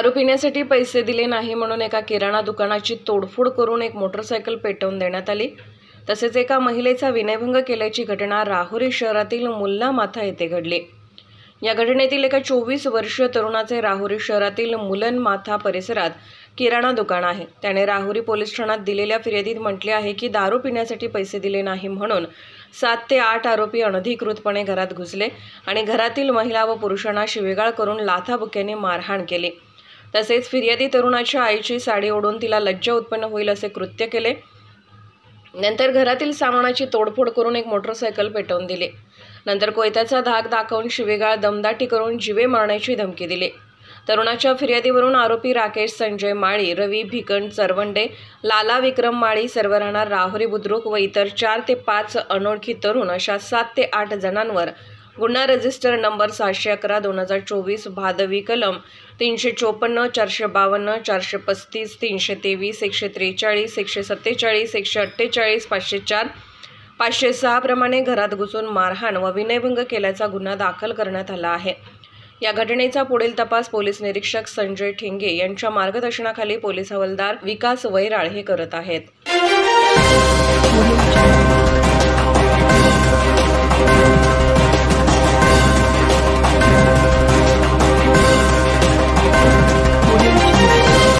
दारू पिण्यासाठी पैसे दिले नाही म्हणून एका किराणा दुकानाची तोडफोड करून एक मोटरसायकल पेटवून देण्यात आली। तसेच एका महिलेचा विनयभंग केल्याची घटना राहुरी शहरातील मुल्ला माथा येथे घडली। या घटनेतील एका 24 वर्षीय तरुणाचे राहुरी शहरातील मुलन माथा परिसरात किराणा दुकान आहे। त्याने राहुरी पोलीस ठाण्यात दिलेल्या फिर्यादीत म्हटले आहे की दारू पिण्यासाठी पैसे दिले नाही म्हणून 7 ते 8 आरोपी अनधिकृतपणे घरात घुसले आणि घरातील महिला व पुरुषांना शिवीगाळ करून लाथाबुक्क्याने मारहाण केली। तसेच फिर्यादी तरुणाच्या आईची साडी ओढून तिला लज्जा उत्पन्न होईल असे कृत्य केले। नंतर घरातील सामानाची तोडफोड करून एक मोटरसायकल पेटवून दिली। नंतर कोयत्याचा धाक दाखवून शिवीगाळ दमदाटी करून जीवे मारण्याची धमकी दिली। तरुणाच्या फिर्यादीवरून आरोपी राकेश संजय माळी, रवी भिकन चरवंडे, लाला विक्रम माळी सर्व राहणार राहुरी बुद्रुक व इतर 4 ते 5 अनोळखी तरुण अशा 7 ते 8 जणांवर गुन्हा रजिस्टर नंबर 711/2024 भादवी कलम 354, 452, 435, 323, 143, 147, 148, 504, 506 प्रमाणे घरात घुसून मारहाण व विनयभंग केल्याचा गुन्हा दाखल करण्यात आला आहे। या घटनेचा पुढील तपास पोलीस निरीक्षक संजय ठेंगे यांच्या मार्गदर्शनाखाली पोलीस हवालदार विकास वैराळ हे करत आहेत।